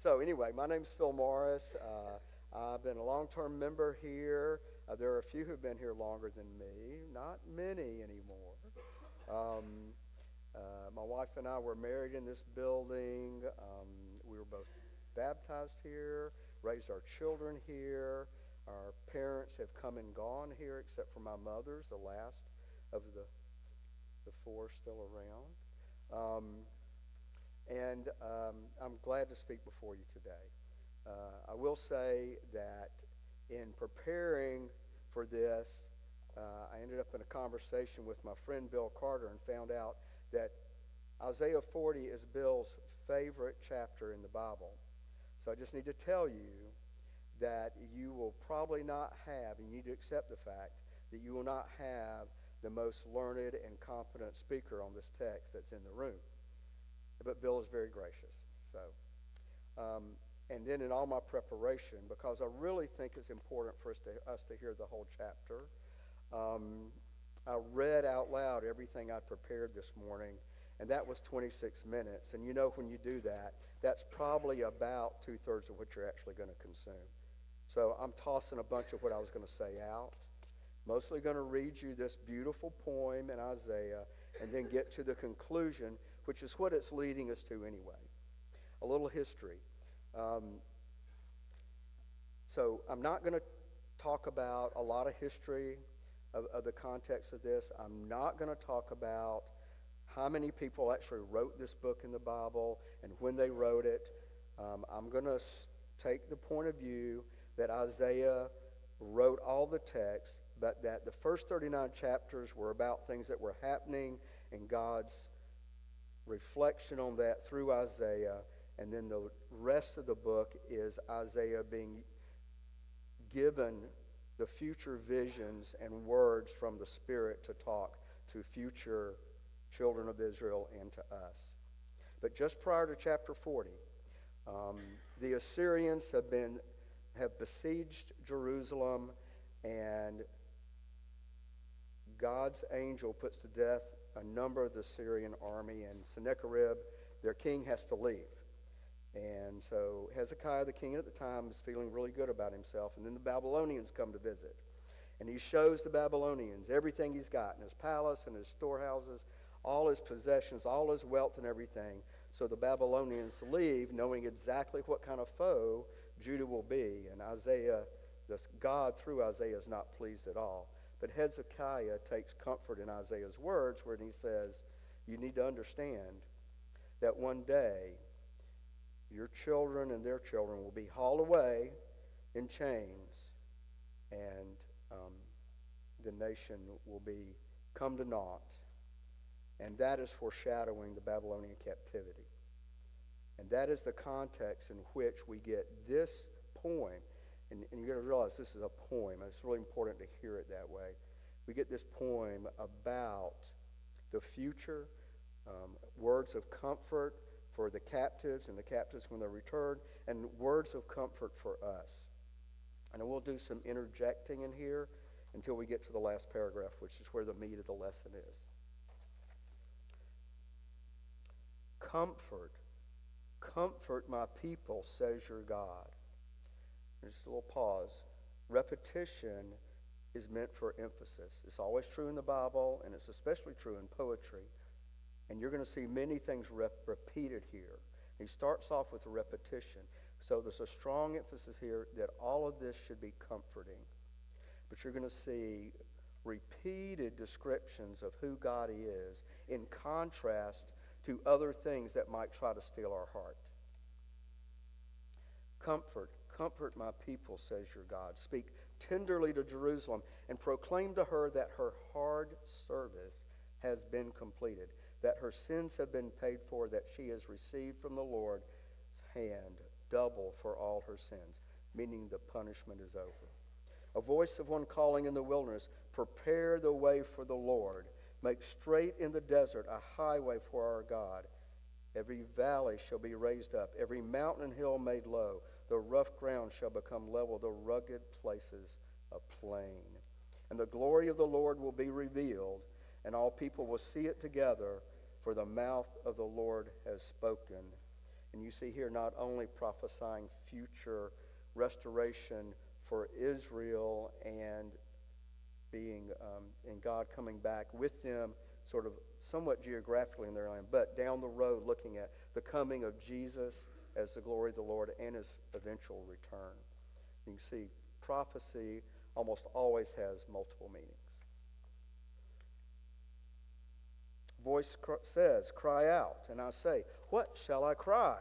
So anyway, my name's Phil Morris. I've been a long-term member here. There are a few who've been here longer than me, not many anymore. Um, my wife and I were married in this building. We were both baptized here, raised our children here. Our parents have come and gone here, except for my mother's, the last of the four still around. I'm glad to speak before you today. I will say that in preparing for this, I ended up in a conversation with my friend Bill Carter and found out that Isaiah 40 is Bill's favorite chapter in the Bible. So I just need to tell you that you will probably not have, and you need to accept the fact, that you will not have the most learned and competent speaker on this text that's in the room. But Bill is very gracious. And then in all my preparation, because I really think it's important for us to hear the whole chapter, I read out loud everything I prepared this morning, and that was 26 minutes. And you know when you do that, that's probably about 2/3 of what you're actually going to consume. So I'm tossing a bunch of what I was going to say out. Mostly going to read you this beautiful poem in Isaiah and then get to the conclusion, which is what it's leading us to anyway. A little history. So I'm not going to talk about a lot of history of the context of this. I'm not going to talk about how many people actually wrote this book in the Bible and when they wrote it. I'm going to take the point of view that Isaiah wrote all the text, but that the first 39 chapters were about things that were happening and God's reflection on that through Isaiah, and then the rest of the book is Isaiah being given the future visions and words from the Spirit to talk to future children of Israel and to us. But just prior to chapter 40, the Assyrians have besieged Jerusalem, and God's angel puts to death a number of the Syrian army, and Sennacherib, their king, has to leave. And so Hezekiah, the king at the time, is feeling really good about himself, and then the Babylonians come to visit. And he shows the Babylonians everything he's got in his palace and his storehouses, all his possessions, all his wealth and everything. So the Babylonians leave, knowing exactly what kind of foe Judah will be. And God through Isaiah is not pleased at all. But Hezekiah takes comfort in Isaiah's words when he says, you need to understand that one day your children and their children will be hauled away in chains, and the nation will come to naught. And that is foreshadowing the Babylonian captivity. And that is the context in which we get this poem. And you've got to realize this is a poem. It's really important to hear it that way. We get this poem about the future, words of comfort for the captives and the captives when they're returned, and words of comfort for us. And we'll do some interjecting in here until we get to the last paragraph, which is where the meat of the lesson is. Comfort my people, says your God. There's a little pause. Repetition is meant for emphasis. It's always true in the Bible, and it's especially true in poetry. And you're going to see many things repeated here. He starts off with a repetition. So there's a strong emphasis here that all of this should be comforting. But you're going to see repeated descriptions of who God is in contrast to other things that might try to steal our heart. Comfort my people, says your God. Speak tenderly to Jerusalem and proclaim to her that her hard service has been completed, that her sins have been paid for, that she has received from the Lord's hand double for all her sins, meaning the punishment is over. A voice of one calling in the wilderness, prepare the way for the Lord. Make straight in the desert a highway for our God. Every valley shall be raised up, every mountain and hill made low. The rough ground shall become level, the rugged places a plain. And the glory of the Lord will be revealed, and all people will see it together, for the mouth of the Lord has spoken. And you see here not only prophesying future restoration for Israel and being and God coming back with them sort of somewhat geographically in their land, but down the road looking at the coming of Jesus as the glory of the Lord and his eventual return. You can see prophecy almost always has multiple meanings. Voice says, cry out. And I say, what shall I cry?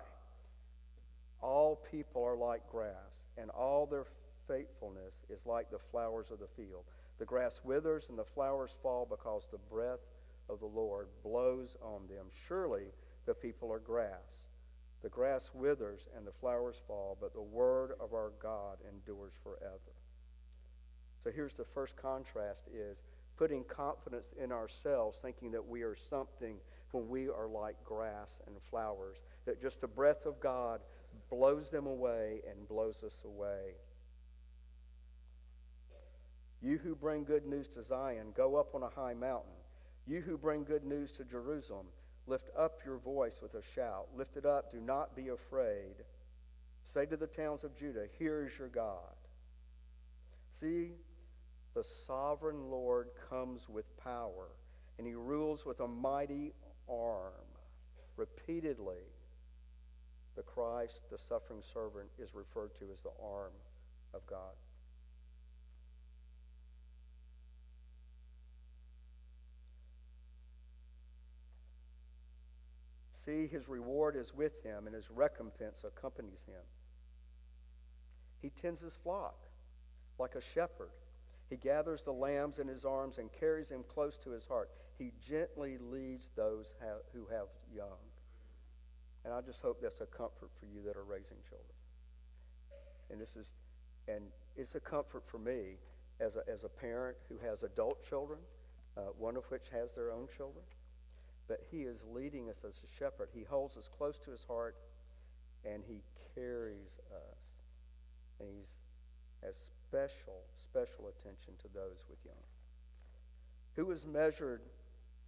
All people are like grass, and all their faithfulness is like the flowers of the field. The grass withers and the flowers fall because the breath of the Lord blows on them. Surely the people are grass. The grass withers and the flowers fall, but the word of our God endures forever. So here's the first contrast is putting confidence in ourselves, thinking that we are something when we are like grass and flowers, that just the breath of God blows them away and blows us away. You who bring good news to Zion, go up on a high mountain. You who bring good news to Jerusalem, lift up your voice with a shout. Lift it up, do not be afraid. Say to the towns of Judah, here is your God. See, the sovereign Lord comes with power, and he rules with a mighty arm. Repeatedly, the Christ, the suffering servant, is referred to as the arm of God. See, his reward is with him, and his recompense accompanies him. He tends his flock like a shepherd. He gathers the lambs in his arms and carries them close to his heart. He gently leads those who have young. And I just hope that's a comfort for you that are raising children. And it's a comfort for me as a parent who has adult children, one of which has their own children. But he is leading us as a shepherd. He holds us close to his heart, and he carries us. And he's has special attention to those with young. Who has measured,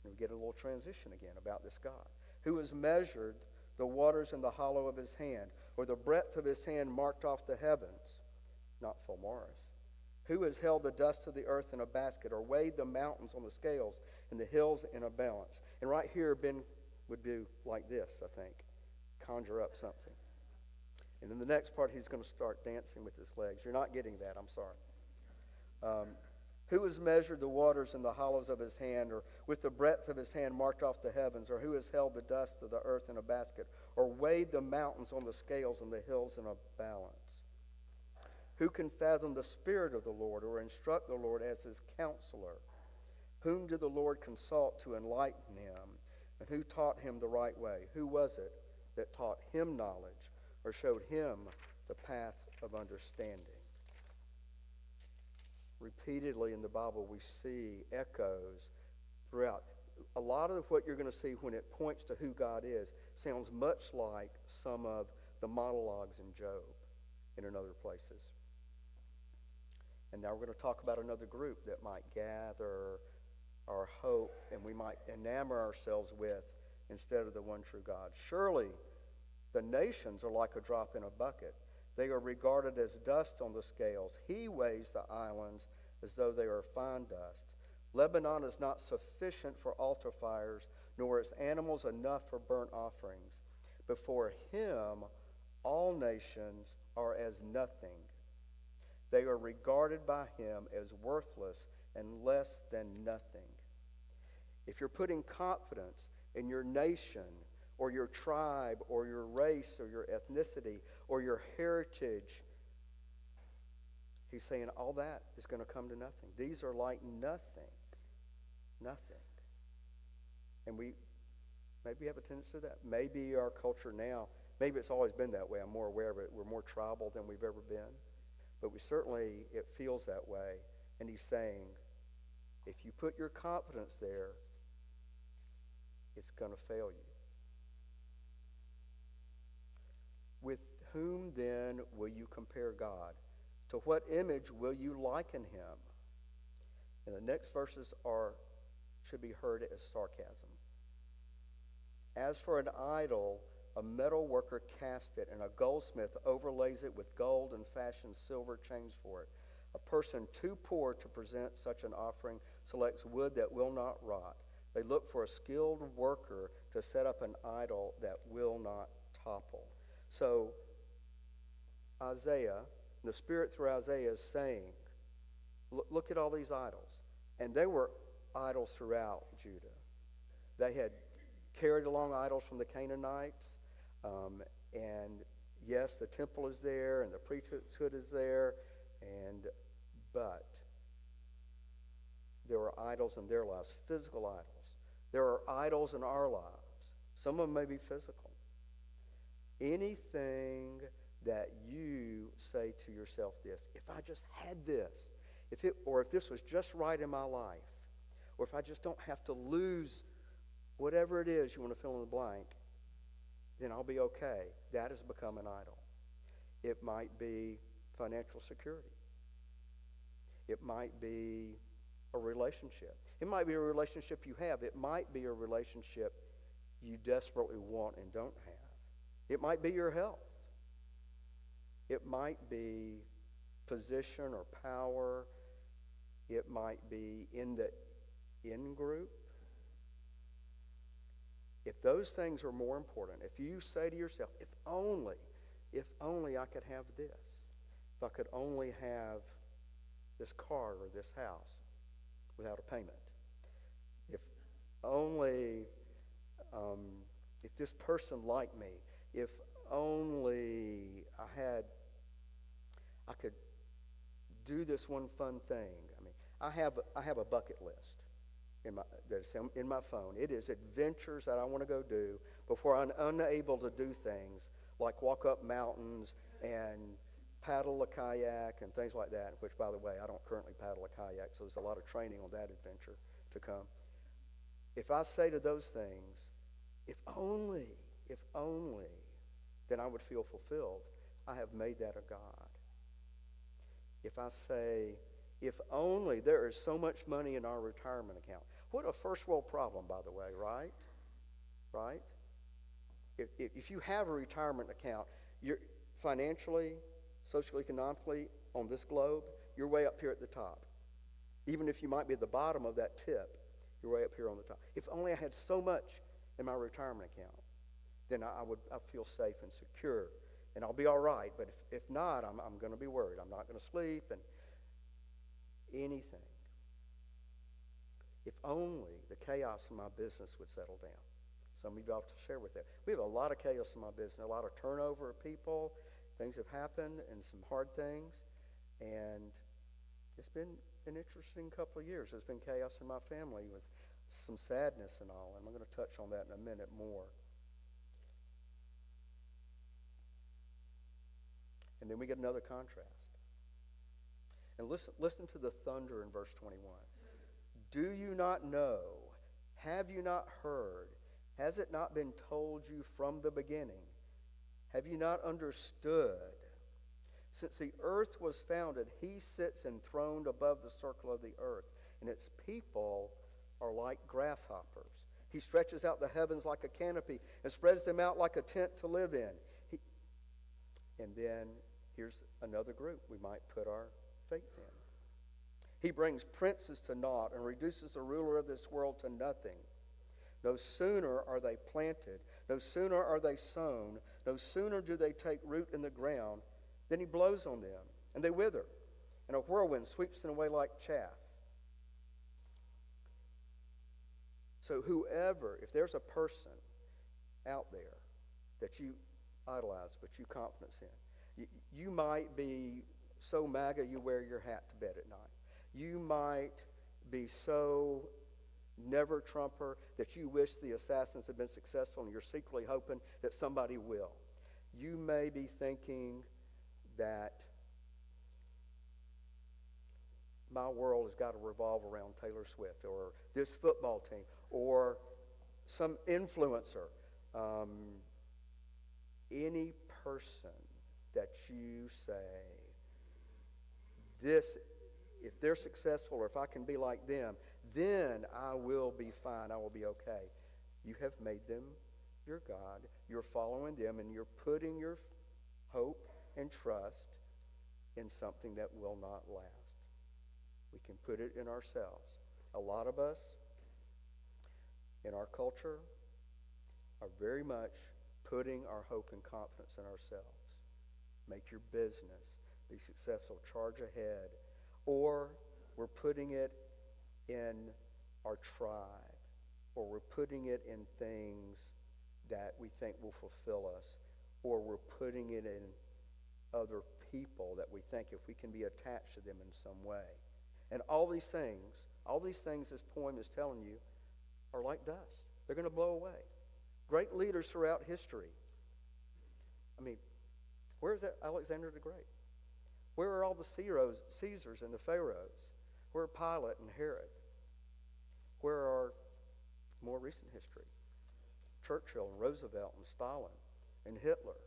and we get a little transition again about this God, who has measured the waters in the hollow of his hand, or the breadth of his hand marked off the heavens? Not Phil Morris. Who has held the dust of the earth in a basket, or weighed the mountains on the scales and the hills in a balance? And right here, Ben would do like this, I think. Conjure up something. And in the next part, he's going to start dancing with his legs. You're not getting that, I'm sorry. Who has measured the waters in the hollows of his hand, or with the breadth of his hand marked off the heavens? Or who has held the dust of the earth in a basket, or weighed the mountains on the scales and the hills in a balance? Who can fathom the Spirit of the Lord, or instruct the Lord as his counselor? Whom did the Lord consult to enlighten him? And who taught him the right way? Who was it that taught him knowledge, or showed him the path of understanding? Repeatedly in the Bible, we see echoes throughout. A lot of what you're going to see when it points to who God is sounds much like some of the monologues in Job and in other places. And now we're going to talk about another group that might gather our hope and we might enamor ourselves with instead of the one true God. Surely the nations are like a drop in a bucket. They are regarded as dust on the scales. He weighs the islands as though they are fine dust. Lebanon is not sufficient for altar fires, nor its animals enough for burnt offerings. Before him, all nations are as nothing. They are regarded by him as worthless and less than nothing. If you're putting confidence in your nation, or your tribe, or your race, or your ethnicity, or your heritage, he's saying all that is going to come to nothing. These are like nothing. Nothing. And we maybe have a tendency to that. Maybe our culture now, maybe it's always been that way. I'm more aware of it. We're more tribal than we've ever been. But it feels that way. And he's saying, if you put your confidence there, it's going to fail you. With whom then will you compare God? To what image will you liken him? And the next verses should be heard as sarcasm. As for an idol, a metal worker casts it, and a goldsmith overlays it with gold and fashions silver chains for it. A person too poor to present such an offering selects wood that will not rot. They look for a skilled worker to set up an idol that will not topple. So Isaiah, the Spirit through Isaiah is saying, look at all these idols. And they were idols throughout Judah. They had carried along idols from the Canaanites. And yes, the temple is there and the priesthood is there. But there were idols in their lives, physical idols. There are idols in our lives. Some of them may be physical. Anything that you say to yourself this, if I just had this, if this was just right in my life, or if I just don't have to lose whatever it is you want to fill in the blank, then I'll be okay. That has become an idol. It might be financial security. It might be a relationship. It might be a relationship you have. It might be a relationship you desperately want and don't have. It might be your health. It might be position or power. It might be in the in-group. If those things are more important, if you say to yourself, if only I could have this, if I could only have this car or this house without a payment, if only if this person liked me, if only I could do this one fun thing. I mean, I have a bucket list that's in my phone. It is adventures that I want to go do before I'm unable to do things like walk up mountains and paddle a kayak and things like that, which, by the way, I don't currently paddle a kayak, so there's a lot of training on that adventure to come. If I say to those things, if only, then I would feel fulfilled, I have made that a God. If I say, if only there is so much money in our retirement account. What a first world problem, by the way, right? Right? If you have a retirement account, you're financially, socioeconomically, on this globe, you're way up here at the top. Even if you might be at the bottom of that tip, you're way up here on the top. If only I had so much in my retirement account, then I feel safe and secure, and I'll be all right. But if not, I'm going to be worried. I'm not going to sleep and anything. If only the chaos in my business would settle down. Some of you have to share with that. We have a lot of chaos in my business, a lot of turnover of people. Things have happened and some hard things. And it's been an interesting couple of years. There's been chaos in my family with some sadness and all. And I'm going to touch on that in a minute more. And then we get another contrast. And listen to the thunder in verse 21. Do you not know? Have you not heard? Has it not been told you from the beginning? Have you not understood? Since the earth was founded, he sits enthroned above the circle of the earth, and its people are like grasshoppers. He stretches out the heavens like a canopy and spreads them out like a tent to live in. And then here's another group we might put our faith in. He brings princes to naught and reduces the ruler of this world to nothing. No sooner are they planted, no sooner are they sown, no sooner do they take root in the ground, than he blows on them, and they wither, and a whirlwind sweeps them away like chaff. So whoever, if there's a person out there that you idolize, but you confidence in, you might be so MAGA you wear your hat to bed at night. You might be so never Trumper that you wish the assassins had been successful and you're secretly hoping that somebody will. You may be thinking that my world has got to revolve around Taylor Swift or this football team or some influencer. Any person that you say, this, if they're successful or if I can be like them, then I will be fine, I will be okay. You have made them your God, you're following them, and you're putting your hope and trust in something that will not last. We can put it in ourselves. A lot of us in our culture are very much putting our hope and confidence in ourselves. Make your business, be successful, charge ahead. Or we're putting it in our tribe, or we're putting it in things that we think will fulfill us, or we're putting it in other people that we think if we can be attached to them in some way. And all these things this poem is telling you are like dust. They're going to blow away. Great leaders throughout history. I mean, where is that Alexander the Great? Where are all the Caesars and the Pharaohs? Where are Pilate and Herod? Where are more recent history? Churchill and Roosevelt and Stalin and Hitler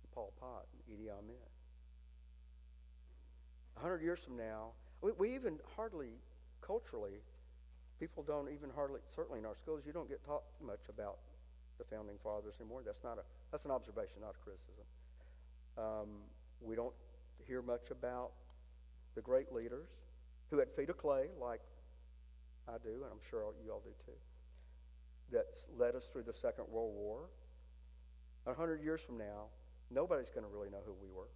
and Pol Pot and Idi Amin. 100 years from now, we even hardly, culturally, people don't even hardly, certainly in our schools, you don't get taught much about the Founding Fathers anymore. That's an observation, not a criticism. We don't hear much about the great leaders who had feet of clay, like I do, and I'm sure you all do too, that led us through the Second World War. 100 years from now, nobody's going to really know who we were.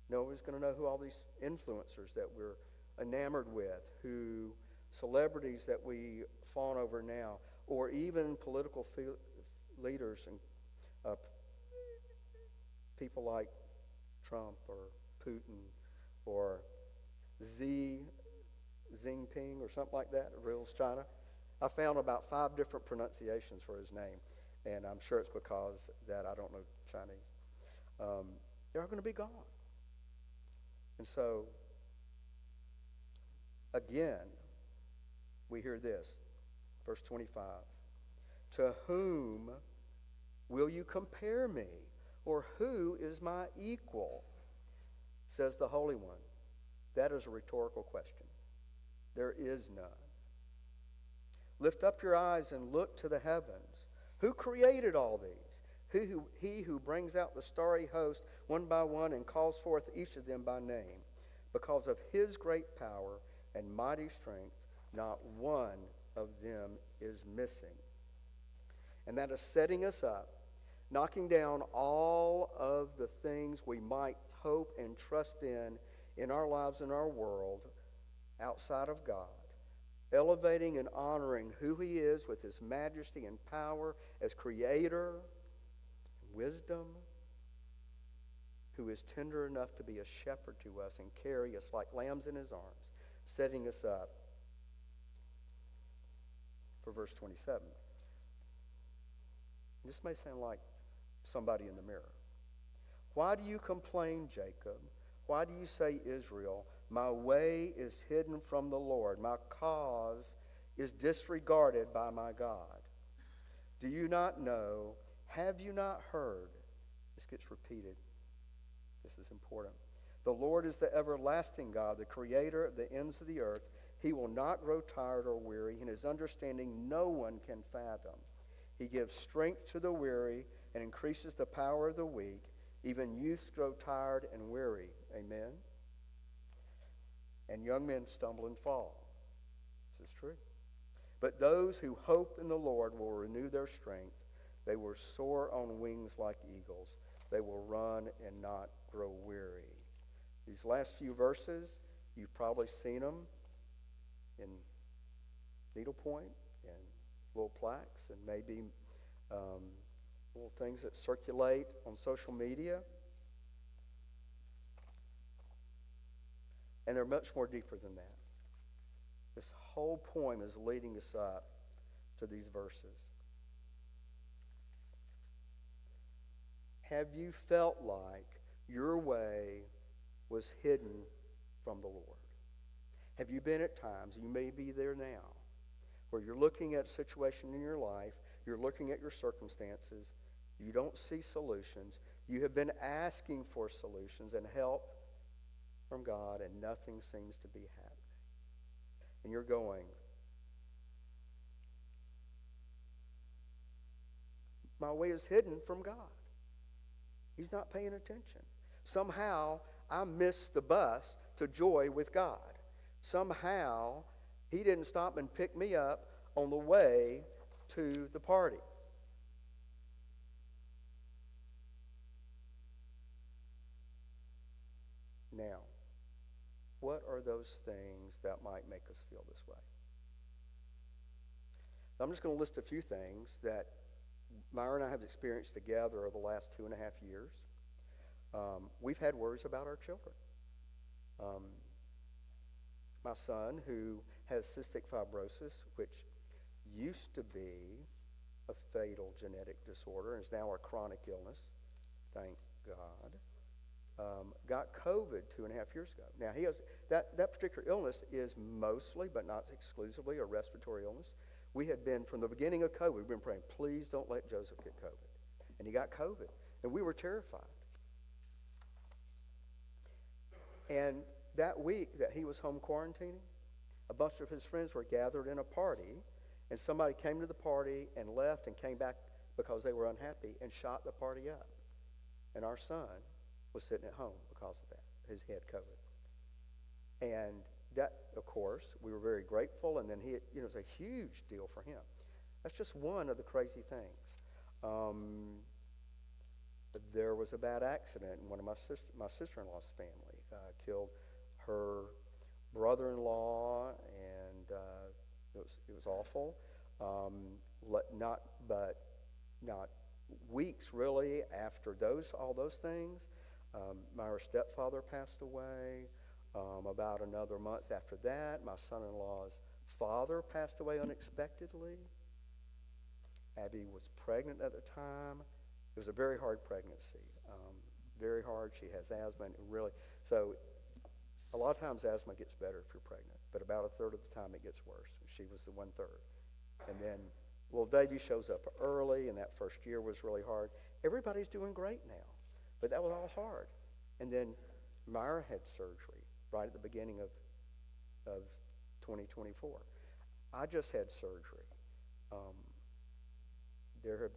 Nobody's going to know who all these influencers that we're enamored with, who celebrities that we fawn over now, or even political leaders and people like Trump or Putin or Xi Jinping or something like that, rules China. I found about 5 different pronunciations for his name, and I'm sure it's because that I don't know Chinese. They're going to be gone. And so, again, we hear this, verse 25. To whom will you compare me? Or who is my equal? Says the Holy One. That is a rhetorical question. There is none. Lift up your eyes and look to the heavens. Who created all these? He who brings out the starry host one by one and calls forth each of them by name. Because of his great power and mighty strength, not one of them is missing. And that is setting us up, knocking down all of the things we might hope and trust in our lives and our world outside of God, elevating and honoring who he is with his majesty and power as creator, wisdom, who is tender enough to be a shepherd to us and carry us like lambs in his arms, setting us up for verse 27. This may sound like somebody in the mirror. Why do you complain, Jacob? Why do you say, Israel? My way is hidden from the Lord. My cause is disregarded by my God. Do you not know? Have you not heard? This gets repeated. This is important. The Lord is the everlasting God, the creator of the ends of the earth. He will not grow tired or weary. In his understanding no one can fathom. He gives strength to the weary and increases the power of the weak. Even youths grow tired and weary. Amen. And young men stumble and fall. This is true. But those who hope in the Lord will renew their strength. They will soar on wings like eagles. They will run and not grow weary. These last few verses, you've probably seen them in needlepoint and little plaques and maybe little things that circulate on social media. And they're much more deeper than that. This whole poem is leading us up to these verses. Have you felt like your way was hidden from the Lord? Have you been at times, you may be there now, where you're looking at a situation in your life, you're looking at your circumstances, you don't see solutions, you have been asking for solutions and help from God, and nothing seems to be happening. And you're going, My way is hidden from God. He's not paying attention. Somehow, I missed the bus to joy with God. Somehow, he didn't stop and pick me up on the way to the party. Now, what are those things that might make us feel this way? I'm just going to list a few things that Myra and I have experienced together over the last 2.5 years. We've had worries about our children. My son, who has cystic fibrosis, which used to be a fatal genetic disorder and is now a chronic illness, thank God, got COVID 2.5 years ago. Now, he has that particular illness is mostly, but not exclusively, a respiratory illness. We had been, from the beginning of COVID, we've been praying, please don't let Joseph get COVID. And he got COVID, and we were terrified. And that week that he was home quarantining, a bunch of his friends were gathered in a party, and somebody came to the party and left and came back because they were unhappy and shot the party up. And our son was sitting at home because of that. He had COVID. And that, of course, we were very grateful, and then it was a huge deal for him. That's just one of the crazy things. There was a bad accident in one of my sister-in-law's family. Killed her brother-in-law, and it was awful. Not weeks really after all those things. My stepfather passed away. About another month after that, my son-in-law's father passed away unexpectedly. Abby was pregnant at the time. It was a very hard pregnancy. Very hard. She has asthma, and really, so a lot of times asthma gets better if you're pregnant, but about a third of the time it gets worse. She was the 1/3. And then little Davy shows up early, and that first year was really hard. Everybody's doing great now, but that was all hard. And then Myra had surgery right at the beginning of 2024. I just had surgery. There's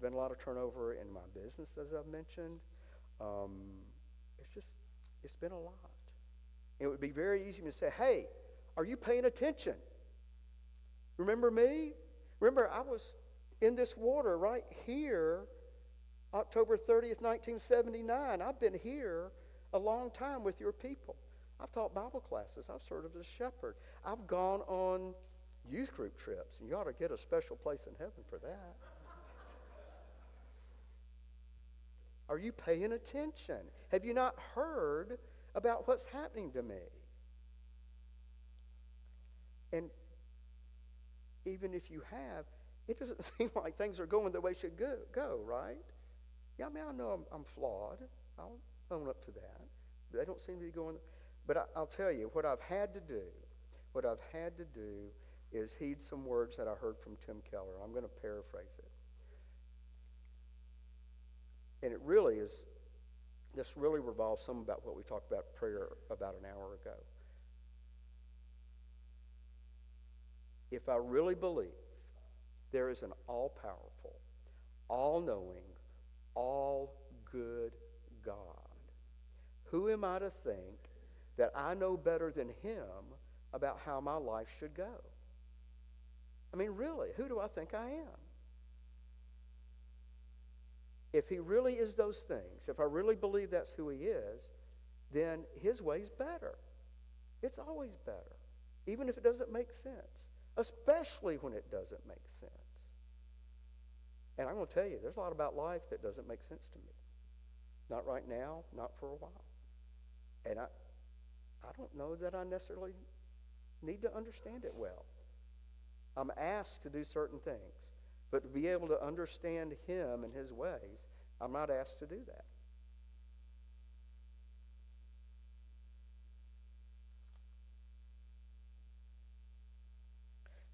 been a lot of turnover in my business, as I've mentioned. It's been a lot. It would be very easy to say, hey, are you paying attention? Remember me? Remember, I was in this water right here, October 30th, 1979. I've been here a long time with your people. I've taught Bible classes. I've served as a shepherd. I've gone on youth group trips, and you ought to get a special place in heaven for that. Are you paying attention? Have you not heard about what's happening to me? And even if you have, it doesn't seem like things are going the way they should go, right? Yeah, I mean, I know I'm flawed. I'll own up to that. They don't seem to be going. But I'll tell you, what I've had to do is heed some words that I heard from Tim Keller. I'm going to paraphrase it. And it really is, this really revolves some about what we talked about prayer about an hour ago. If I really believe there is an all-powerful, all-knowing, all-good God, who am I to think that I know better than him about how my life should go? I mean, really, who do I think I am? If he really is those things, if I really believe that's who he is, then his way's better. It's always better, even if it doesn't make sense, especially when it doesn't make sense. And I'm going to tell you, there's a lot about life that doesn't make sense to me. Not right now, not for a while. And I don't know that I necessarily need to understand it well. I'm asked to do certain things. But to be able to understand him and his ways, I'm not asked to do that.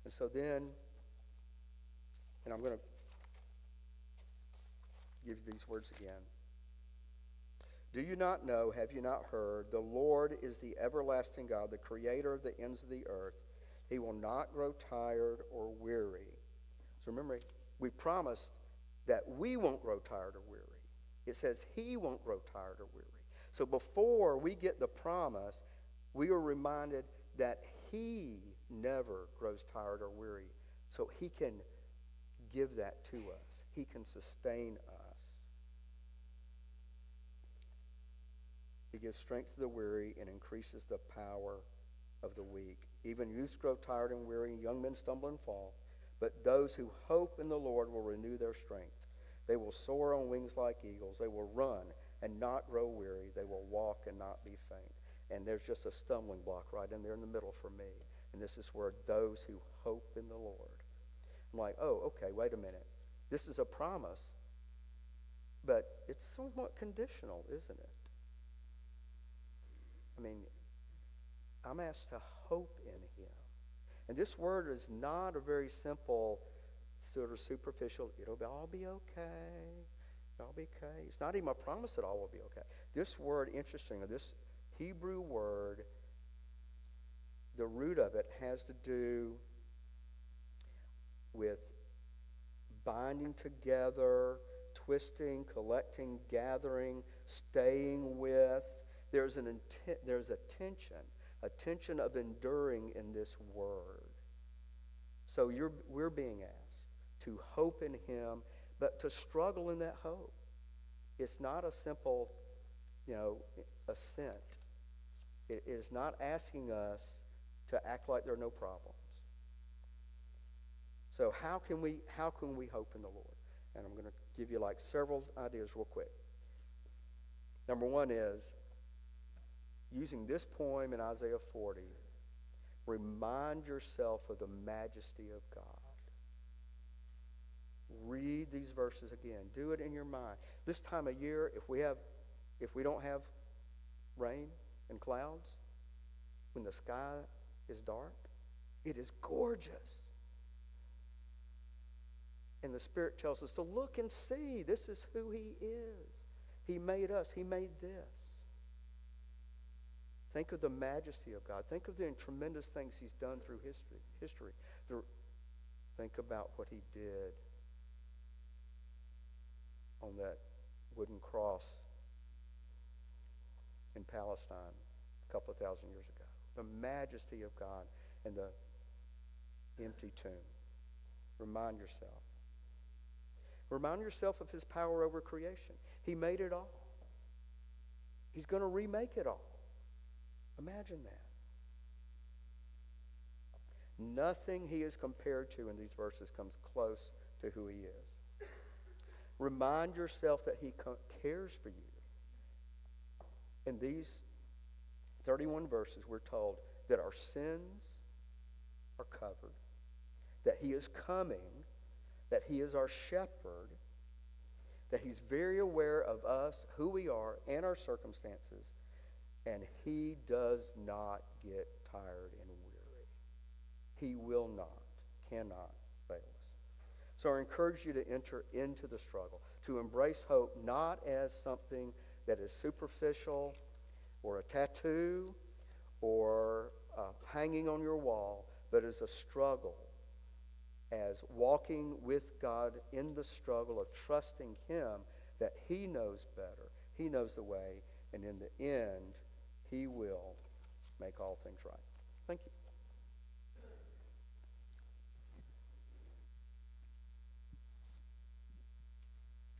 And so then, and I'm going to give you these words again. Do you not know, have you not heard, the Lord is the everlasting God, the creator of the ends of the earth. He will not grow tired or weary. So remember, we promised that we won't grow tired or weary. It says he won't grow tired or weary. So before we get the promise, we are reminded that he never grows tired or weary. So he can give that to us. He can sustain us. He gives strength to the weary and increases the power of the weak. Even youths grow tired and weary, young men stumble and fall. But those who hope in the Lord will renew their strength. They will soar on wings like eagles. They will run and not grow weary. They will walk and not be faint. And there's just a stumbling block right in there in the middle for me. And this is where those who hope in the Lord. I'm like, oh, okay, wait a minute. This is a promise, but it's somewhat conditional, isn't it? I mean, I'm asked to hope in him. And this word is not a very simple, sort of superficial, it'll all be okay. It'll be okay. It's not even a promise that all will be okay. This word, interestingly, this Hebrew word, the root of it has to do with binding together, twisting, collecting, gathering, staying with. There's a tension of enduring in this word. So we're being asked to hope in him, but to struggle in that hope. It's not a simple, assent. It is not asking us to act like there are no problems. So how can we hope in the Lord? And I'm going to give you several ideas real quick. Number one is, using this poem in Isaiah 40, remind yourself of the majesty of God. Read these verses again. Do it in your mind. This time of year, if we don't have rain and clouds, when the sky is dark, it is gorgeous. And the Spirit tells us to look and see. This is who he is. He made us. He made this. Think of the majesty of God. Think of the tremendous things he's done through history. Think about what he did on that wooden cross in Palestine a couple of thousand years ago. The majesty of God and the empty tomb. Remind yourself. Remind yourself of his power over creation. He made it all. He's going to remake it all. Imagine that. Nothing he is compared to in these verses comes close to who he is. Remind yourself that he cares for you. In these 31 verses, we're told that our sins are covered, that he is coming, that he is our shepherd, that he's very aware of us, who we are, and our circumstances, and he does not get tired and weary. He will not, cannot fail us. So I encourage you to enter into the struggle, to embrace hope not as something that is superficial or a tattoo or hanging on your wall, but as a struggle, as walking with God in the struggle of trusting him that he knows better, he knows the way, and in the end, he will make all things right. Thank you.